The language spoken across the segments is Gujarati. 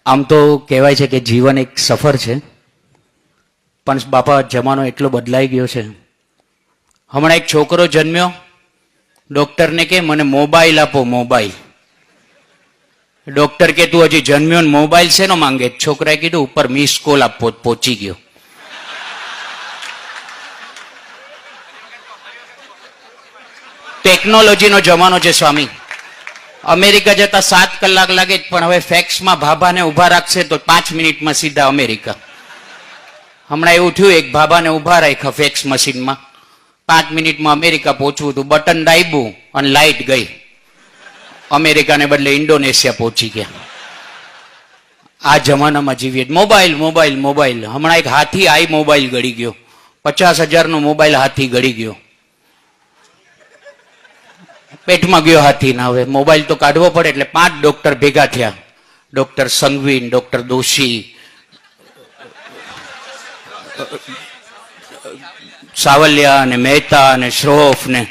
આમ તો કહેવાય છે કે જીવન એક સફર છે, પણ બાપા જમાનો એટલો બદલાઈ ગયો છે. હમણાં એક છોકરો જન્મ્યો, ડોક્ટરને કે મને મોબાઈલ આપો, મોબાઈલ. ડોક્ટર કે તું હજી જન્મ્યો ને મોબાઈલ શેનો માંગે? છોકરાએ કીધું ઉપર મિસ કોલ આપો, પહોંચી ગયો. ટેકનોલોજીનો જમાનો છે સ્વામી. અમેરિકા જતા 7 કલાક લાગે, પણ હવે ફેક્સમાં ભાભાને ઉભા રાખશે તો 5 મિનિટમાં સીધા અમેરિકા. હમણાં એવું થયું, એક ભાભાને ઉભા રાખ્યા ફેક્સ મશીનમાં, 5 મિનિટમાં અમેરિકા પહોંચવું હતું. બટન દાબ્યું અને લાઇટ ગઈ. અમેરિકાને બદલે ઇન્ડોનેશિયા પહોંચી ગયા. આ જમાનામાં જીવીએ. Mobile mobile mobile. હમણાં એક હાથી આઈ મોબાઈલ ગળી ગયો, 50,000 નો મોબાઈલ હાથી ગળી ગયો. પેટમાં ગયો હાથીના. હવે મોબાઈલ તો કાઢવો પડે, એટલે 5 ડોક્ટર ભેગા થયા. ડોક્ટર સંઘવીન, ડોક્ટર દોશી, સાવલિયા અને મહેતા અને શ્રોફ ને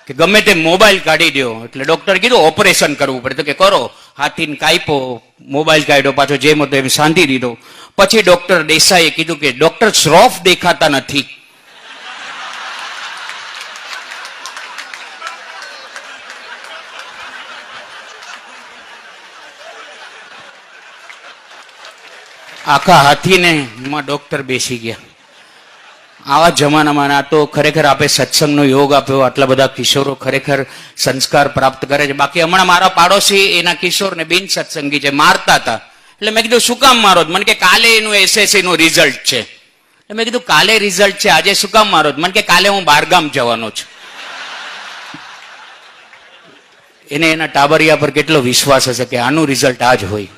કે ગમે તે મોબાઈલ કાઢી દો. એટલે ડોક્ટર કીધું ઓપરેશન કરવું પડે, તો કે કરો. હાથીને કાપ્યો, મોબાઈલ કાઢ્યો, પાછો જેમ હતો એમ સાંધી દીધો. પછી ડોક્ટર દેસાઈએ કીધું કે ડોક્ટર શ્રોફ દેખાતા નથી. આખા હાથીને માં ડોક્ટર બેસી ગયા. આવા જમાનામાં આ તો ખરેખર આપે સત્સંગનો યોગ આપ્યો. આટલા બધા કિશોરો ખરેખર સંસ્કાર પ્રાપ્ત કરે છે. બાકી હમણાં મારા પાડોશી એના કિશોરને બિન સત્સંગી છે, મારતા હતા. એટલે મેં કીધું શું કામ મારો? મને કે કાલે એનું એસએસસી નું રિઝલ્ટ છે. એટલે મેં કીધું કાલે રિઝલ્ટ છે, આજે શું કામ મારો? મને કે કાલે હું બહારગામ જવાનો છું. એને એના ટાબરિયા પર કેટલો વિશ્વાસ હશે કે આનું રિઝલ્ટ આજ હોય.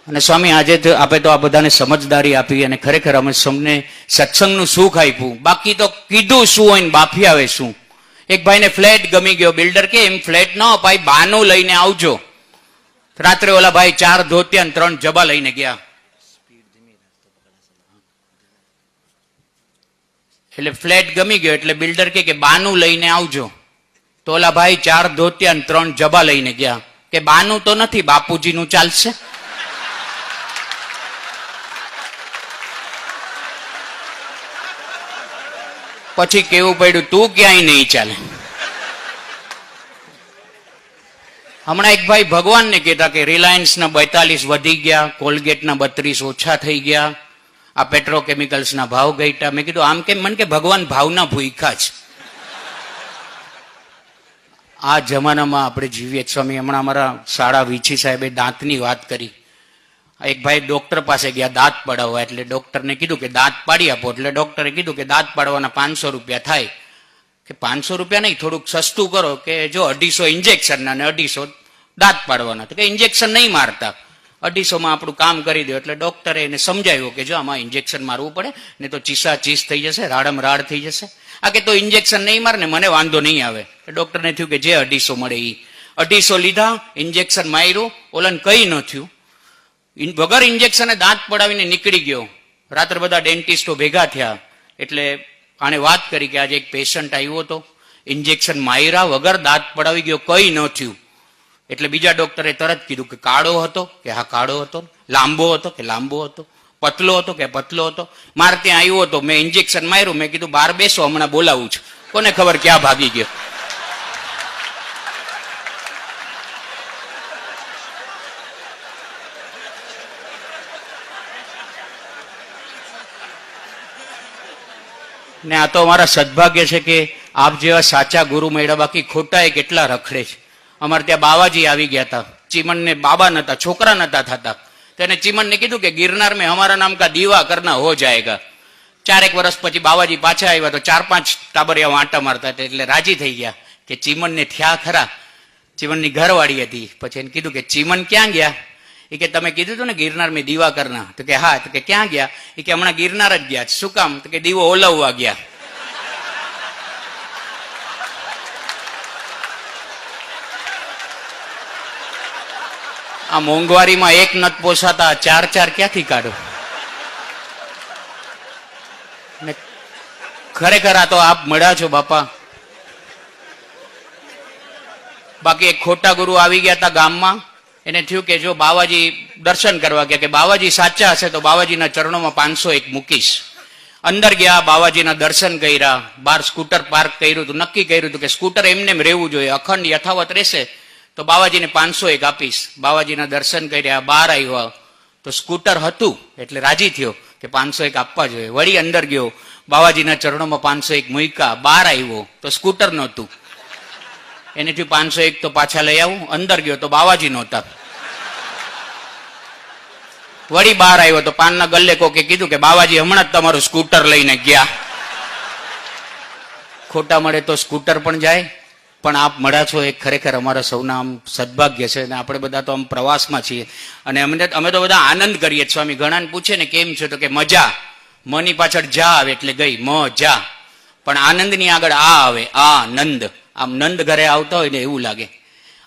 અને સ્વામી આજે આપે તો આ બધાને સમજદારી આપી અને ખરેખર અમે સૌને સત્સંગનું સુખ આપ્યું. બાકી તો કીધું શું હોય ને બાફી આવે શું. એક ભાઈને ફ્લેટ ગમી ગયો. બિલ્ડર કે એમ ફ્લેટ ન અપાય, બાનું લઈને આવજો. રાત્રે ઓલા ભાઈ 4 ધોતિયા અને 3 જબા લઈને ગયા. એટલે ફ્લેટ ગમી ગયો એટલે બિલ્ડર કે બાનું લઈને આવજો. તો ઓલા ભાઈ 4 ધોતિયા અને 3 જબા લઈને ગયા. કે બાનું તો નથી, બાપુજીનું ચાલશે. પછી કેવું પડ્યું, તું ક્યાંય નહીં ચાલે. હમણાં એક ભાઈ ભગવાનને કહેતા કે રિલાયન્સના 42 વધી ગયા, કોલગેટના 32 ઓછા થઈ ગયા, આ પેટ્રોકેમિકલ્સના ભાવ ઘટ્યા. મેં કીધું આમ કેમ? મને કે ભગવાન ભાવના ભૂખ્યા છે. આ જમાનામાં આપણે જીવીએ. સ્વામી હમણાં અમારા શાળા વીછી સાહેબે દાંતની વાત કરી. એક ભાઈ ડોક્ટર પાસે ગયા દાંત પડાવવા. એટલે ડોક્ટરને કીધું કે દાંત પાડી આપો. એટલે ડોક્ટરે કીધું કે દાંત પાડવાના 500 રૂપિયા થાય. કે 500 રૂપિયા નહીં, થોડુંક સસ્તું કરો. કે જો 250 ઇન્જેક્શનના અને 250 દાંત પાડવાના. તો કે ઇન્જેક્શન નહીં મારતા, 250માં આપણું કામ કરી દો. એટલે ડોક્ટરે એને સમજાવ્યું કે જો આમાં ઇન્જેક્શન મારવું પડે ને તો ચીસા ચીસ થઈ જશે, રાડમ રાડ થઈ જશે. આ કે તો ઇન્જેક્શન નહીં માર ને મને વાંધો નહીં આવે. ડોક્ટરને થયું કે જે 250 મળે એ 250 લીધા, ઇન્જેક્શન માર્યું. ઓલાને કઈ ન થયું. વગર ઇન્જેક્શને દાંત પડાવીને નીકળી ગયો. રાત્રે બધા ડેન્ટિસ્ટો ભેગા થયા. એટલે આને વાત કરી કે આજે એક પેશન્ટ આવ્યો હતો, ઇન્જેક્શન માર્યા વગર દાંત પડાવી ગયો, કઈ ન થયું. એટલે બીજા ડોક્ટરે તરત કીધું કે કાળો હતો? કે હા કાળો હતો. લાંબો હતો? કે લાંબો હતો. પતલો હતો? કે પતલો હતો. મારે ત્યાં આવ્યો હતો, મેં ઇન્જેક્શન માર્યું. મેં કીધું બહાર બેસો, હમણાં બોલાવું છું. કોને ખબર ક્યાં ભાગી ગયો. ને આ તો અમારા સદભાગ્ય છે કે આપ જેવા સાચા ગુરુ મળ્યા. બાકી ખોટા એ કેટલા રખડે છે. અમારે ત્યાં બાવાજી આવી ગયા હતા. ચીમનને બાબા નતા, છોકરા નતા થતા. તેને ચીમનને કીધું કે ગિરનાર મેં હમારા નામ કા દીવા કરના હો જાયગા. 4 વર્ષ પછી બાવાજી પાછા આવ્યા તો 4-5 ટાબરિયા વાંટા મારતા હતા. એટલે રાજી થઈ ગયા કે ચીમનને થયા ખરા. ચીમનની ઘરવાળી હતી. પછી એને કીધું કે ચીમન ક્યાં ગયા? એ કે તમે કીધું હતું ને ગિરનાર મેં દીવા કરના. તો કે હા. તો કે ક્યાં ગયા? એ કે હમણાં ગિરનાર જ ગયા. શું કામ? તો કે દીવો ઓલવવા ગયા. આ મોંઘવારીમાં એક નત પોસાતા 4 ક્યાંથી કાઢો? ખરેખર આ તો આપ મળ્યા છો બાપા. બાકી એક ખોટા ગુરુ આવી ગયા હતા ગામમાં. એને થયું કે જો બાવાજી દર્શન કરવા ગયા, કે બાવાજી સાચા હશે તો બાવાજીના ચરણોમાં 501 મૂકીશ. અંદર ગયા, બાવાજીના દર્શન કર્યા, બહાર સ્કૂટર પાર્ક કર્યું હતું. નક્કી કર્યું હતું કે સ્કૂટર એમને એમ રહેવું જોઈએ, અખંડ યથાવત રહેશે તો બાવાજીને 501 આપીશ. બાવાજીના દર્શન કર્યા, બહાર આવ્યા તો સ્કૂટર હતું એટલે રાજી થયો કે 501 આપવા જોઈએ. વળી અંદર ગયો, બાવાજીના ચરણોમાં 501 મૂક્યા, બહાર આવ્યો તો સ્કૂટર નહોતું. એનેથી 501 તો પાછા લઈ આવું. અંદર ગયો તો બાવાજી નહોતા. વળી બહાર આવ્યો તો પાનના ગલ્લે કોકે કીધું કે બાવાજી હમણાં જ તમારું સ્કૂટર લઈને ગયા. ખોટા મળે તો સ્કૂટર પણ જાય. પણ આપ મળ્યા છો એ ખરેખર અમારા સૌના આમ સદભાગ્ય છે. અને આપણે બધા તો આમ પ્રવાસમાં છીએ અને અમે તો બધા આનંદ કરીએ. સ્વામી ઘણાને પૂછે ને કેમ છે તો કે મજા. મની પાછળ જા આવે એટલે ગઈ મજા. પણ આનંદની આગળ આ આવે આનંદ. આમ નંદ ઘરે આવતા હોય ને એવું લાગે.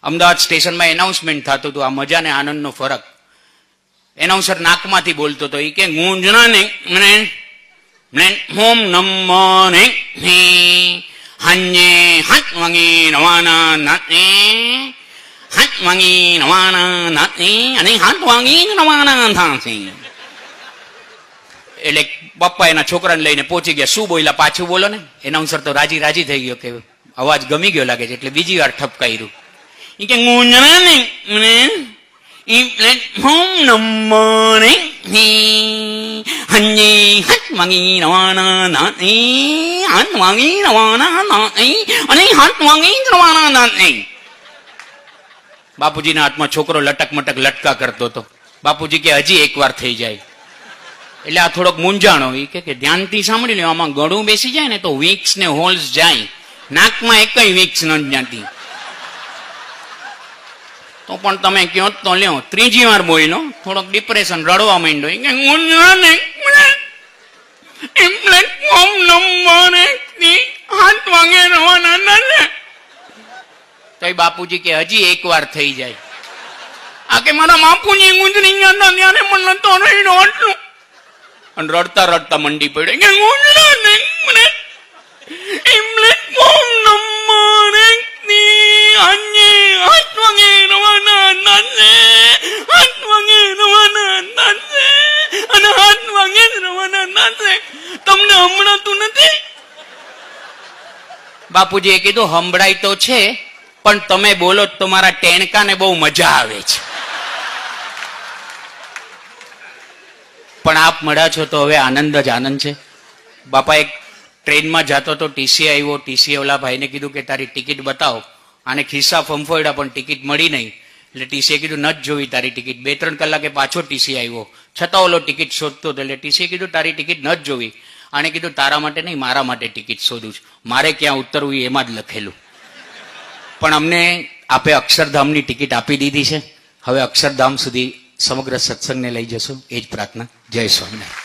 અમદાવાદ સ્ટેશનમાં એનાઉન્સમેન્ટ થતું હતું આ મજા ને આનંદનો ફરક. એનાઉન્સર નાકમાંથી બોલતો હતો, એ કે ગુંજના ને હોમ નમને હાંજે હાથ વાંગી રવાના નાતે હાથ વાંગી રવાના નાતે અને હાથ વાંગી રવાના થાશે. એટલે પપ્પા એના છોકરાને લઈને પહોંચી ગયા. શું બોલ્યા પાછું બોલો ને. એનાઉન્સર તો રાજી રાજી થઈ ગયો કે અવાજ ગમી ગયો લાગે છે એટલે બીજી વાર ઠપકાર્યું. એ કે ગુંજના ને પ્લેટફોર્મ નંબર હંજે હાથ વાગી રવાના નાતે હાથ વાગી રવાના નાતે અને હાથ વાગી રવાના નાતે. બાપુજીના હાથમાં છોકરો લટક મટક લટકા કરતો હતો. બાપુજી કે હજી એકવાર થઈ જાય. એટલે આ થોડોક મૂંઝાણો. એ કે ધ્યાનથી સાંભળી લ્યો, આમાં ગળું બેસી જાય ને તો વિક્સ ને હોલ્સ જાય. નાકમાં એકય વિક્સ ન જાતી તો પણ તમે કયો તો લ્યો. ત્રીજી વાર બોલ્યો, થોડોક ડિપ્રેશન, રડવા માંડ્યો. પ્લેટફોર્મ નંબર હાથ વાગે રવાના. તો બાપુજી કે હજી એકવાર થઈ જાય. આ કે મારા બાપુજી ગુજરી ગયા હતા ત્યારે મને તો રડ્યો આટલું. અને રડતા રડતા મંડી પડ્યો કે પ્લેટફોર્મ નંબર હાથ વાગે રવાના નાતે હાથ વાગે રવાના નાતે અને હાથ વાગે રવાના નાતે. તમને હમણાં નથી? બાપુજીએ કીધું હંભળાય તો છે પણ તમે બોલો તો મારા ટેણકાને બહુ મજા આવે છે. પણ આપ મળ્યા છો તો હવે આનંદ જ આનંદ છે. બાપા એક ટ્રેનમાં જતો તો ટીસી આવ્યો. ટીસી ઓલા ભાઈને કીધું કે તારી ટિકિટ બતાવો. આને ખિસ્સા ફંફોડ્યા પણ ટિકિટ મળી નહીં. એટલે ટીસીએ કીધું ન જ જોવી તારી ટિકિટ. 2-3 કલાકે પાછો ટીસી આવ્યો. છતાં ઓલો ટિકિટ શોધતો હતો. એટલે ટીસીએ કીધું તારી ટિકિટ ન જ જોવી. આને કીધું તારા માટે નહીં, મારા માટે ટિકિટ શોધું છું. મારે ક્યાં ઉતરવું એમાં જ લખેલું. પણ અમને આપે અક્ષરધામની ટિકિટ આપી દીધી છે. હવે અક્ષરધામ સુધી સમગ્ર સત્સંગને લઈ જશો એ જ પ્રાર્થના. જય સ્વામિનારાયણ.